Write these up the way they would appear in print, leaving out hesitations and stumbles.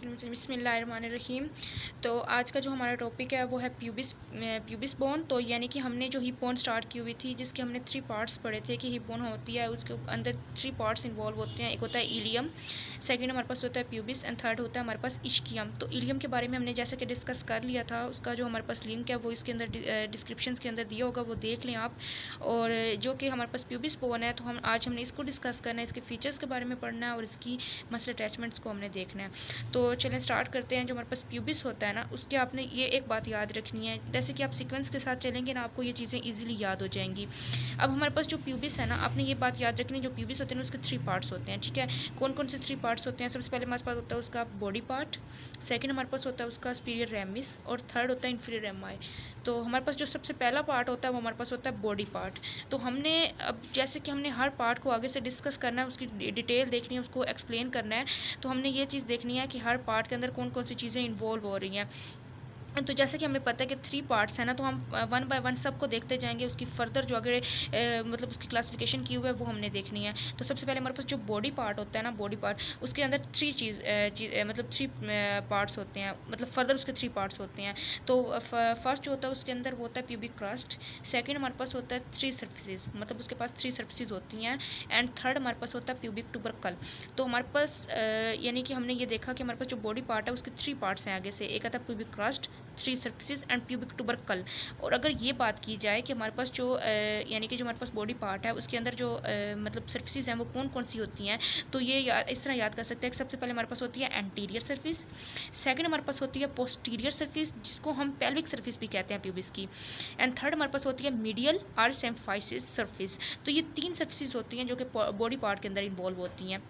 बिस्मिल्लाहिर्रहमानिर्रहीम। तो आज का जो हमारा टॉपिक है वो है प्यूबिस बोन। तो यानी कि हमने जो हिप बोन स्टार्ट की हुई थी, जिसके हमने 3 पार्ट्स पढ़े थे कि हिप बोन होती है, उसके अंदर 3 पार्ट्स इन्वॉल्व होते हैं। एक होता है इलियम, सेकंड हमारे पास होता है प्यूबिस एंड थर्ड होता है हमारे पास इश्कियम। तो इलियम के बारे में हमने जैसे कि डिस्कस कर लिया था, उसका जो हमारे पास लिंक है वो इसके अंदर डिस्क्रिप्शन के अंदर दिया होगा, वो देख लें आप। और जो कि हमारे पास प्यूबिस बोन है, तो हमने इसको डिस्कस करना है, इसके फीचर्स के बारे में पढ़ना है और इसकी मसल अटैचमेंट्स को हमने देखना है। तो चलें स्टार्ट करते हैं। जो हमारे पास प्यूबिस होता है ना, उसके आपने ये एक बात याद रखनी है, जैसे कि आप सीक्वेंस के साथ चलेंगे ना, आपको ये चीज़ें इजीली याद हो जाएंगी। अब हमारे पास जो प्यूबिस है ना, आपने ये बात याद रखनी है, जो प्यूबिस होते हैं उसके 3 पार्ट्स होते हैं, ठीक है। कौन कौन से 3 पार्ट्स होते हैं? सबसे पहले हमारे पास होता है उसका बॉडी पार्ट, सेकेंड हमारे पास होता है उसका सुपीरियर रेमिस और थर्ड होता है इन्फीरियर रेमाई। तो हमारे पास जो सबसे पहला पार्ट होता है वो हमारे पास होता है बॉडी पार्ट। तो हमने अब जैसे कि हमने हर पार्ट को आगे से डिस्कस करना है, उसकी डिटेल देखनी है, उसको एक्सप्लेन करना है। तो हमने ये चीज़ देखनी है कि हर पार्ट के अंदर कौन कौन सी चीज़ें इन्वॉल्व हो रही हैं। तो जैसे कि हमें पता है कि 3 पार्ट्स हैं ना, तो हम वन बाय वन सबको देखते जाएंगे। उसकी फर्दर जो आगे मतलब उसकी क्लासिफिकेशन की हुई है वो हमने देखनी है। तो सबसे पहले हमारे पास जो बॉडी पार्ट होता है ना, बॉडी पार्ट, उसके अंदर 3 पार्ट्स होते हैं, मतलब फर्दर उसके 3 पार्ट्स होते हैं। तो फर्स्ट जो होता है उसके अंदर वो होता है प्यूबिक क्रस्ट, सेकेंड हमारे पास होता है 3 सर्फिसेज, मतलब उसके पास 3 सर्फिसेज होती हैं, एंड थर्ड हमारे पास होता है प्यूबिक टूबरकल। तो हमारे पास यानी कि हमने ये देखा कि हमारे पास जो बॉडी पार्ट है उसके 3 पार्ट्स हैं आगे से। एक आता है pubic crust, 3 surfaces and pubic tubercle. और अगर ये बात की जाए कि हमारे पास जो यानी कि जो हमारे पास बॉडी पार्ट है उसके अंदर जो मतलब सर्फिसेज हैं वो कौन कौन सी होती हैं, तो ये इस तरह याद कर सकते हैं कि सबसे पहले हमारे पास होती है एंटीरियर सर्फिस, सेकंड हमारे पास होती है पोस्टीरियर सर्फिस, जिसको हम पेल्विक सर्फिस भी कहते हैं प्यूबिस की, एंड थर्ड हमारे पास होती है मीडियल आर सिम्फाइसिस सर्फिस। तो ये 3 सर्फिसेज होती हैं जो कि बॉडी पार्ट के अंदर इन्वॉल्व होती हैं।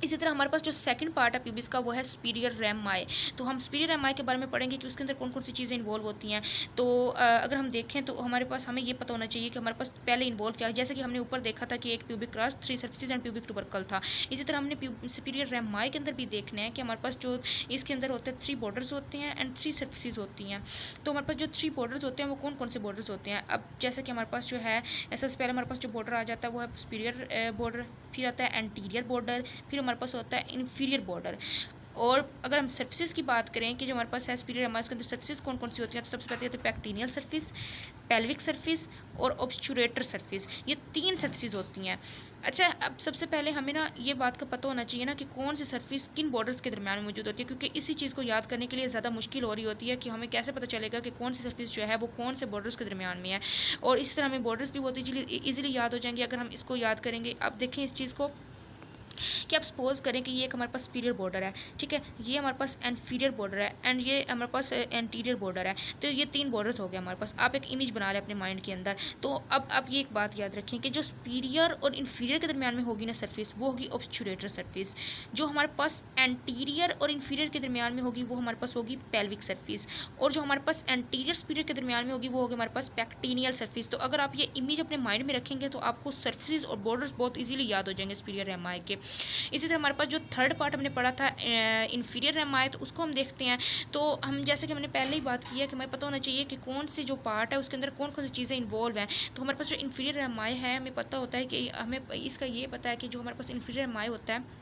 इसी तरह हमारे पास जो सेकंड पार्ट है प्यूबिस का वो है सुपीरियर रेमाई। तो हम सुपीरियर रेमाई के बारे में पढ़ेंगे कि उसके अंदर कौन कौन सी चीज़ें इन्वॉल्व होती हैं। तो अगर हम देखें तो हमारे पास हमें ये पता होना चाहिए कि हमारे पास पहले इन्वॉल्व क्या है। जैसे कि हमने ऊपर देखा था कि एक pubic crust, 3 surfaces and pubic tubercle था। इसी तरह हमने सुपीरियर रेमाई के अंदर भी देखना है कि हमारे पास जो इसके अंदर होते हैं 3 बॉर्डर्स होते हैं एंड 3 सर्फिसेज होती हैं। तो हमारे पास जो 3 बॉर्डर्स होते हैं वो कौन कौन से बॉर्डर्स होते हैं। अब जैसे कि हमारे पास जो है सबसे पहले हमारे पास जो बॉर्डर आ जाता है वो है सुपीरियर बॉर्डर, फिर आता है एंटीरियर बॉर्डर, फिर हमारे पास होता है इन्फीरियर बॉर्डर। और अगर हम सर्फिसेज की बात करें कि जो हमारे पास है सुपीरियर हमारे उसके अंदर सर्फिसेज कौन कौन सी होती हैं, तो सबसे पहले होती है पैक्टीनियल सर्फिस, पेल्विक सर्फिस और ऑब्स्चुरेटर सर्फिस। ये 3 सर्फिसेज होती हैं। अच्छा, अब सबसे पहले हमें ना ये बात का पता होना चाहिए ना कि कौन सी सर्फिस किन बॉर्डर्स के दरमियान मौजूद होती है, क्योंकि इसी चीज़ को याद करने के लिए ज़्यादा मुश्किल हो रही होती है कि हमें कैसे पता चलेगा कि कौन सी सर्फिस जो है वो कौन से बॉर्डर्स के दरमियान में है। और इस तरह हमें बॉर्डर्स भी बहुत ईजिली याद हो जाएंगे अगर हम इसको याद करेंगे। अब देखें इस चीज़ को कि आप सपोज करें कि ये एक हमारे पास सुपीरियर बॉर्डर है, ठीक है, ये हमारे पास इन्फीरियर बॉर्डर है एंड ये हमारे पास एंटीरियर बॉर्डर है। तो ये 3 बॉर्डर्स हो गए हमारे पास। आप एक इमेज बना लें अपने माइंड के अंदर। तो अब आप ये एक बात याद रखें कि जो सुपीरियर और इन्फीरियर के दरमियान में होगी ना सर्फिस, वो होगी ऑब्स्चुरेटर सर्फिस। जो हमारे पास एंटीरियर और इन्फीरियर के दरमियान में होगी वो हमारे पास होगी पेल्विक सर्फिस। और जो हमारे पास एंटीरियर सुपीरियर के दरमियान में होगी वो होगी हमारे पास पैक्टीनियल सर्फिस। तो अगर आप ये इमेज अपने माइंड में रखेंगे तो आपको सर्फिस और बॉर्डर्स बहुत ईजिली याद हो जाएंगे सुपीरियर रेमाई के। इसी तरह हमारे पास जो थर्ड पार्ट हमने पढ़ा था इन्फीरियर रेमाई, तो उसको हम देखते हैं। तो हम जैसे कि हमने पहले ही बात की है कि हमें पता होना चाहिए कि कौन सी जो पार्ट है उसके अंदर कौन कौन सी चीज़ें इन्वॉल्व हैं। तो हमारे पास जो इन्फीरियर रेमाई है, हमें पता होता है कि हमें इसका ये पता है कि जो हमारे पास इन्फीरियर रेमाई होता है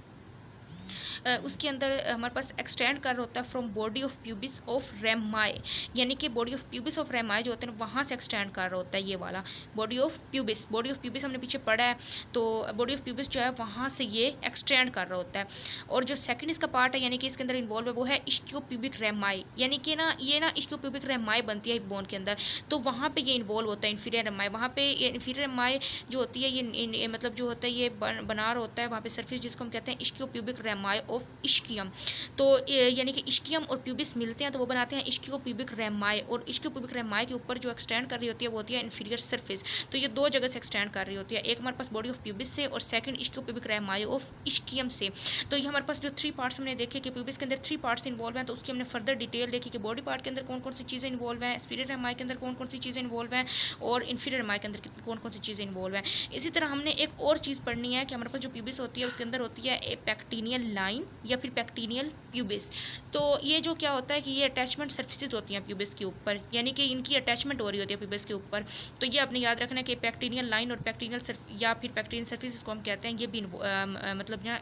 उसके अंदर हमारे पास एक्सटेंड कर होता है from body of pubis of रेमाई, यानी कि बॉडी ऑफ प्यूबिस ऑफ रेमाई जो होते हैं वहाँ से एक्सटेंड कर रहा होता है ये वाला body of pubis. Body of pubis हमने पीछे पढ़ा है, तो बॉडी ऑफ प्यूबिस जो है वहाँ से ये एक्सटेंड कर रहा होता है। और जो सेकंड इसका पार्ट है यानी कि इसके अंदर इन्वॉल्व है वो है इश्कियो प्यूबिक रेमाई, यानी कि ना ये ना इश्कियो प्यूबिक रेमाई बनती है बोन के अंदर, तो वहाँ पे ये इन्वॉल्व होता है इन्फीरियर रेमाई। वहाँ पे ये इन्फीरियर रेमाई जो होती है ये मतलब जो होता है ये बना रहा होता है वहाँ पे सर्फिस, जिसको हम कहते हैं इश्कियो प्यूबिक रेमाई ऑफ इश्कियम। तो यानी कि इश्कियम और प्यूबिस मिलते हैं तो वो बनाते हैं इश्कियो प्यूबिक रेमाई। और इश्कियो प्यूबिक रेमाई के ऊपर जो एक्सटेंड कर रही होती है वो होती है इन्फीरियर सर्फिस। तो ये 2 जगह से एक्सटेंड कर रही होती है, एक हमारे पास बॉडी ऑफ प्यूबिस से और सेकंड इश्कियो प्यूबिक रेमाई ऑफ इश्कियम से। तो ये हमारे पास जो 3 पार्ट्स हमने देखे कि प्यूबिस के अंदर 3 पार्ट्स इन्वॉल्व हैं, तो उसकी हमने फर्दर डिटेल देखी कि बॉडी पार्ट के अंदर कौन कौन सी चीज़ें इन्वॉल्व हैं, सुपीरियर रेमाई के अंदर कौन कौन सी चीज़ें इन्वॉल्व हैं और इन्फीरियर रेमाई के अंदर कौन कौन सी चीज़ें इन्वॉल्व हैं। इसी तरह हमने एक और चीज़ पढ़नी है कि हमारे पास जो प्यूबिस होती है उसके अंदर होती है ए पैक्टीनियल लाइन लाइन या फिर पैक्टीनियल प्यूबिस। तो ये जो क्या होता है कि ये अटैचमेंट सर्फिसेज होती हैं प्यूबिस के ऊपर, यानी कि इनकी अटैचमेंट हो रही होती है प्यूबिस के ऊपर। तो ये आपने याद रखना है कि पैक्टीनियल लाइन और पैक्टीनियल या फिर पैक्टीनियल सर्फिस इसको हम कहते हैं, ये भी मतलब यहाँ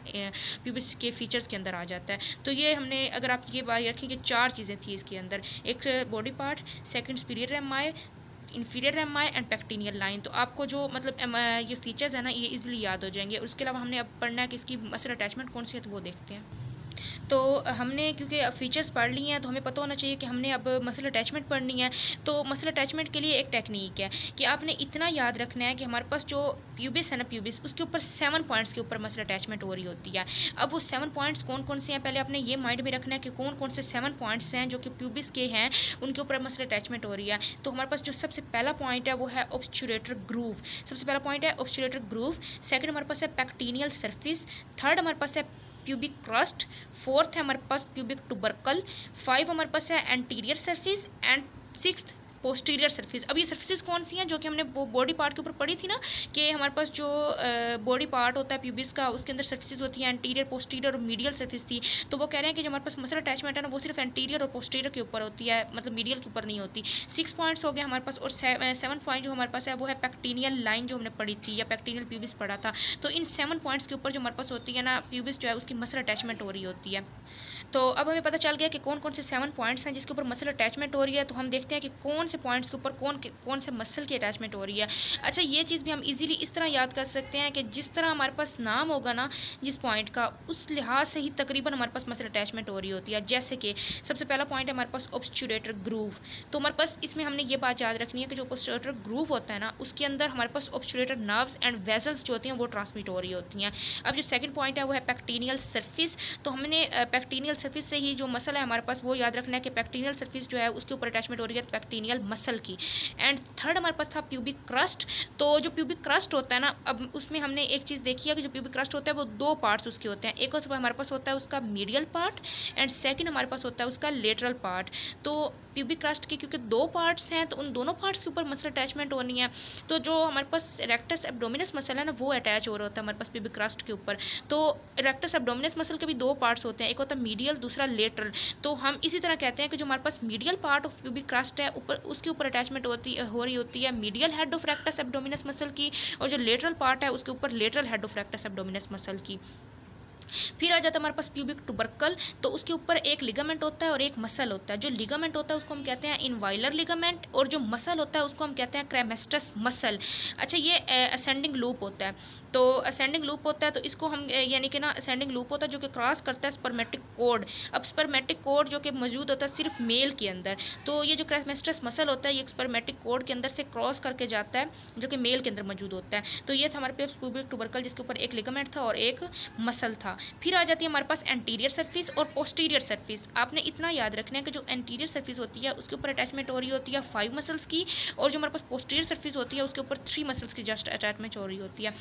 प्यूबिस के फीचर्स के अंदर आ जाता है। तो ये हमने, अगर आप ये बात रखें कि 4 चीज़ें थी इसके अंदर, एक body part, second superior rami, inferior rami and pectineal line. तो आपको जो मतलब ये फीचर्स है ना, ये इजीली याद हो जाएंगे। उसके अलावा हमने अब पढ़ना है कि इसकी मसल अटैचमेंट कौन सी है, तो वो देखते हैं। तो हमने क्योंकि अब फीचर्स पढ़ लिए हैं तो हमें पता होना चाहिए कि हमने अब मसल अटैचमेंट पढ़नी है। तो मसल अटैचमेंट के लिए एक टेक्निक है कि आपने इतना याद रखना है कि हमारे पास जो प्यूबिस है ना, प्यूबिस उसके ऊपर 7 पॉइंट्स के ऊपर मसल अटैचमेंट हो रही होती है। अब वो 7 पॉइंट्स कौन कौन से हैं, पहले आपने ये माइंड में रखना है कि कौन कौन से 7 पॉइंट्स हैं जो कि प्यूबिस के हैं, उनके ऊपर मसल अटैचमेंट हो रही है। तो हमारे पास जो सबसे पहला पॉइंट है वो है ऑब्स्चुरेटर ग्रूव। सबसे पहला पॉइंट है ऑब्स्चुरेटर ग्रूव। सेकंड हमारे पास है पैक्टीनियल सरफेस। थर्ड हमारे पास है प्यूबिक क्रस्ट। फोर्थ है हमारे पास प्यूबिक टुबरकल। 5 हमारे पास है anterior surface and 6th posterior surface. अब ये सरफेसेस कौन सी हैं जो कि हमने वो बॉडी पार्ट के ऊपर पढ़ी थी ना, कि हमारे पास जो बॉडी पार्ट होता है प्यूबिस का, उसके अंदर सरफेसेस होती हैं एंटीरियर, पोस्टीरियर और मीडियल सरफेस थी। तो वो कह रहे हैं कि जो हमारे पास मसल अटैचमेंट है ना, वो सिर्फ एंटीरियर और पोस्टीरियर के ऊपर होती है, मतलब मीडियल के ऊपर नहीं होती। 6 पॉइंट्स हो गए हमारे पास, और 7 पॉइंट जो हमारे पास है वो है पैक्टीनियल लाइन जो हमने पढ़ी थी, या पैक्टीनियल प्यूबिस पढ़ा था। तो इन 7 पॉइंट्स के ऊपर जो हमारे पास होती है ना प्यूबिस, जो है उसकी मसल अटैचमेंट हो रही होती है। तो अब हमें पता चल गया कि कौन कौन से 7 पॉइंट्स हैं जिसके ऊपर मसल अटैचमेंट हो रही है। तो हम देखते हैं कि कौन से पॉइंट्स के ऊपर कौन से मसल की अटैचमेंट हो रही है। अच्छा, ये चीज़ भी हम इजीली इस तरह याद कर सकते हैं कि जिस तरह हमारे पास नाम होगा ना जिस पॉइंट का, उस लिहाज से ही तकरीबन हमारे पास मसल अटैचमेंट हो रही होती है। जैसे कि सबसे पहला पॉइंट है हमारे पास ऑब्स्चुरेटर ग्रूव। तो हमारे पास इसमें हमने ये बात याद रखनी है कि जो ऑब्स्चुरेटर ग्रूव होता है ना, उसके अंदर हमारे पास ऑब्स्चुरेटर नर्व्स एंड वेजल्स जो होती हैं वो ट्रांसमिट हो रही होती हैं। अब जो सेकंड पॉइंट है वो है पैक्टीनियल सर्फिस। तो हमने पैक्टीनियल सर्फिस से ही जो मसल है हमारे पास वो याद रखना है कि पैक्टीनियल सर्फिस जो है उसके ऊपर अटैचमेंट हो रही है पैक्टीनियल मसल की। एंड थर्ड हमारे पास था प्यूबिक क्रस्ट। तो जो प्यूबिक क्रस्ट होता है ना, अब उसमें हमने एक चीज़ देखी है कि जो प्यूबिक क्रस्ट होता है वो 2 पार्ट्स उसके होते हैं। एक हमारे पास होता है उसका मीडियल पार्ट एंड सेकंड हमारे पास होता है उसका लेटरल पार्ट। तो प्यूबिक क्रस्ट के क्योंकि 2 पार्ट्स हैं तो उन दोनों पार्ट्स के ऊपर मसल अटैचमेंट होनी है। तो जो हमारे पास रेक्टस एब्डोमिनस मसल है ना, वो अटैच हो रहा होता है हमारे पास प्यूबिक क्रस्ट के ऊपर। तो रेक्टस एब्डोमिनस मसल के भी 2 पार्ट्स होते हैं, एक होता है मीडियल, दूसरा लेटरल। तो हम इसी तरह कहते हैं कि जो हमारे पास medial part of pubic crest है, ऊपर उसके ऊपर अटैचमेंट हो रही होती है medial head of rectus abdominis muscle की, और जो लेटरल पार्ट है उसके ऊपर lateral head of rectus abdominis muscle की। फिर आ जाता है हमारे पास प्यूबिक टुबरकल। तो उसके ऊपर एक लिगामेंट होता है और एक मसल होता है। जो लिगामेंट होता है उसको हम कहते हैं इनवाइलर लिगामेंट, और जो मसल होता है उसको हम कहते हैं क्रेमेस्टस मसल। अच्छा, ये असेंडिंग लूप होता है। तो असेंडिंग लूप होता है, तो इसको हम यानी कि ना असेंडिंग लूप होता है जो कि क्रॉस करता है स्पर्मेटिक कोड। अब स्पर्मेटिक कोड जो कि मौजूद होता है सिर्फ मेल के अंदर, तो ये जो क्रेमेस्टस मसल होता है ये स्पर्मेटिक कोड के अंदर से क्रॉस करके जाता है जो कि मेल के अंदर मौजूद होता है। तो ये था हमारे पास प्यूबिक टुबरकल जिसके ऊपर एक लिगामेंट था और एक मसल था। फिर आ जाती है हमारे पास एंटीरियर सर्फिस और पोस्टीरियर सर्फिस। आपने इतना याद रखना है कि जो एंटीरियर सर्फिस होती है उसके ऊपर अटैचमेंट हो रही होती है 5 मसल्स की, और जो हमारे पास पोस्टीरियर सर्फिस होती है उसके ऊपर 3 मसल्स की जस्ट अटैचमेंट हो रही होती है।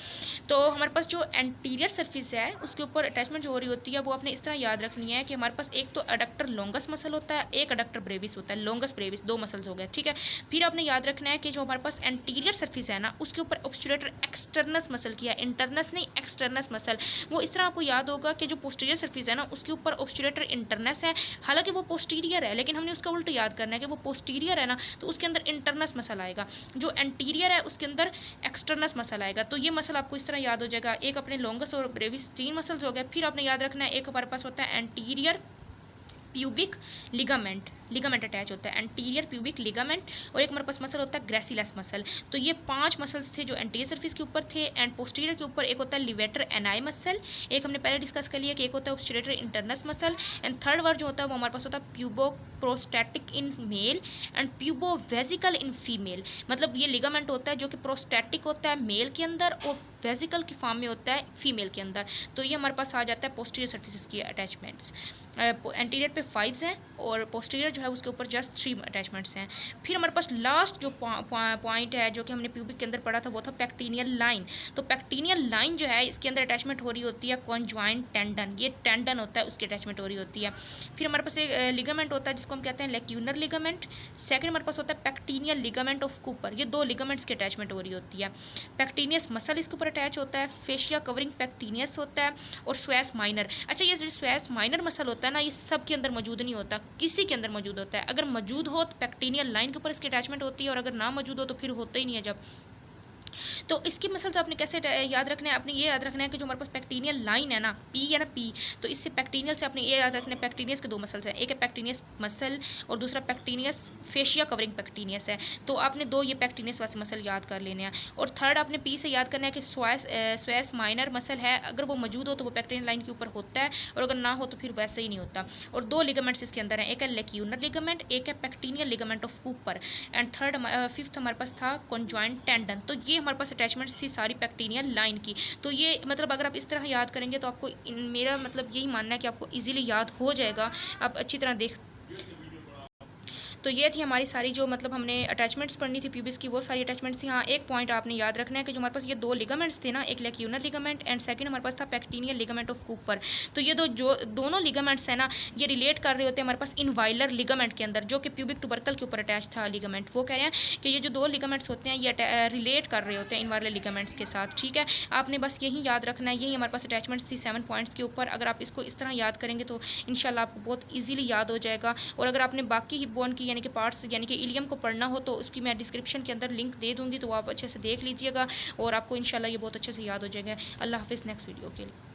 तो हमारे पास जो एंटीरियर सर्फिस है उसके ऊपर अटैचमेंट जो हो रही होती है वो आपने इस तरह याद रखनी है कि हमारे पास एक तो अडक्टर लॉन्गस मसल होता है, एक अडक्टर ब्रेविस होता है। लॉन्गस ब्रेविस 2 मसल्स हो गए, ठीक है। फिर आपने याद रखना है कि जो हमारे पास एंटीरियर सर्फिस है ना उसके ऊपर ऑब्स्चुरेटर एक्सटर्नस मसल की है, इंटरनस नहीं एक्सटर्नस मसल। वो इस तरह आपको याद होगा कि जो पोस्टीरियर सर्फिस है ना उसके ऊपर ऑब्स्चुरेटर इंटरनस है, हालांकि वो पोस्टीरियर है लेकिन हमने उसका उल्टा याद करना है कि वो पोस्टीरियर है ना तो उसके अंदर इंटरनस मसल आएगा। जो एंटीरियर है उसके अंदर एक्सटर्नस मसल आएगा। तो ये मसल आपको इस तरह याद हो जाएगा। एक अपने लॉन्गस और ब्रेविस 3 मसल्स हो गए। फिर आपने याद रखना है एक हमारे पास होता है एंटीरियर प्यूबिक लिगामेंट अटैच होता है, एंटीरियर प्यूबिक लिगामेंट, और एक हमारे पास मसल होता है ग्रेसिलस मसल। तो ये 5 मसल्स थे जो एंटीरियर सर्फिस के ऊपर थे। एंड पोस्टीरियर के ऊपर एक होता है लिवेटर एनाई मसल, एक हमने पहले डिस्कस कर लिया कि एक होता है obturator internus muscle, and third word जो होता है वो हमारे पास होता है puboprostatic in male and pubovesical in female. मतलब ये लिगामेंट होता है जो कि प्रोस्टैटिक होता है मेल के अंदर और वेजिकल की फॉर्म में होता है फीमेल के अंदर। तो ये हमारे पास आ जाता है पोस्टीरियर सर्फिसेज की अटैचमेंट्स। एंटीरियर पे 5 हैं और पोस्टीरियर जो है उसके ऊपर जस्ट 3 अटैचमेंट्स हैं। फिर हमारे पास लास्ट जो पॉइंट है जो कि हमने प्यूबिक के अंदर पढ़ा था वो था पेक्टिनियल लाइन। तो पेक्टिनियल लाइन जो है इसके अंदर अटैचमेंट हो रही होती है कॉन्जॉइंट टेंडन, ये टेंडन होता है उसकी अटैचमेंट हो रही होती है। फिर हमारे पास एक लिगामेंट होता है जिसको हम कहते हैं लेक्यूनर लिगामेंट। सेकंड हमारे पास होता है पेक्टिनियल लिगामेंट ऑफ कूपर, ये 2 लिगामेंट्स की अटैचमेंट हो रही होती है। पेक्टिनियस मसल इसके ऊपर अटैच होता है, फेशिया कवरिंग पेक्टिनियस होता है और स्वेस माइनर। अच्छा, ये जो स्वेस माइनर मसल होता है ना, ये सब के अंदर मौजूद नहीं होता, किसी के अंदर मौजूद होता है। अगर मौजूद हो तो पेक्टिनियल लाइन के ऊपर इसकी अटैचमेंट होती है, और अगर ना मौजूद हो तो फिर होता ही नहीं है। जब तो इसकी मसल्स आपने कैसे याद रखना है, आपने ये याद रखना है कि जो हमारे पास पेक्टिनियल लाइन है ना, पी है ना पी, तो इससे पेक्टिनियल से आपने ये याद रखना है पेक्टिनियस के 2 मसल्स हैं, एक है पेक्टिनियस मसल और दूसरा पेक्टिनियस फेशिया कवरिंग पेक्टिनियस है। तो आपने 2 ये पेक्टिनियस वाले मसल याद कर लेने हैं। और थर्ड आपने पी से याद करना है कि स्वेस माइनर मसल है, अगर वो मौजूद हो तो वो पेक्टिनियल लाइन के ऊपर होता है, और अगर ना हो तो फिर वैसे ही नहीं होता। और 2 लिगामेंट्स इसके अंदर हैं, एक है लेक्यूनर लिगामेंट, एक है pectineal ligament of Cooper, and fifth हमारे पास था कॉन्जॉइंट टेंडन। तो ये हमारे पास अटैचमेंट्स थी सारी पेक्टिनियल लाइन की। तो ये मतलब अगर आप इस तरह याद करेंगे तो आपको मेरा मतलब यही मानना है कि आपको इजीली याद हो जाएगा, आप अच्छी तरह देख। तो ये थी हमारी सारी जो मतलब हमने अटैचमेंट्स पढ़नी थी प्यूबिस की, वो सारी अटैचमेंट्स थी। हाँ, एक पॉइंट आपने याद रखना है कि जो हमारे पास ये 2 लिगामेंट्स थे ना, एक लेक्यूनर लिगामेंट एंड सेकंड हमारे पास था पेक्टिनियल लिगामेंट ऑफ कूपर। तो ये दोनों लिगामेंट्स हैं ना, ये रिलेट कर रहे होते हैं हमारे पास इनवाइलर लिगामेंट के अंदर, जो कि प्यूबिक टुबरकल के ऊपर अटैच था लिगामेंट। वो कह रहे हैं कि ये जो 2 लिगामेंट्स होते हैं ये रिलेट कर रहे होते हैं इनवाइलर लिगामेंट्स के साथ। ठीक है, आपने बस यही याद रखना है, यही हमारे पास अटैचमेंट्स थी 7 पॉइंट्स के ऊपर। अगर आप इसको इस तरह याद करेंगे तो इंशाल्लाह आपको बहुत ईजिली याद हो जाएगा। और अगर आपने बाकी हिप बोन की यानी कि पार्ट्स यानी कि इलियम को पढ़ना हो तो उसकी मैं डिस्क्रिप्शन के अंदर लिंक दे दूँगी, तो आप अच्छे से देख लीजिएगा और आपको इंशाल्लाह ये बहुत अच्छे से याद हो जाएगा। अल्लाह हाफिज़, नेक्स्ट वीडियो के लिए।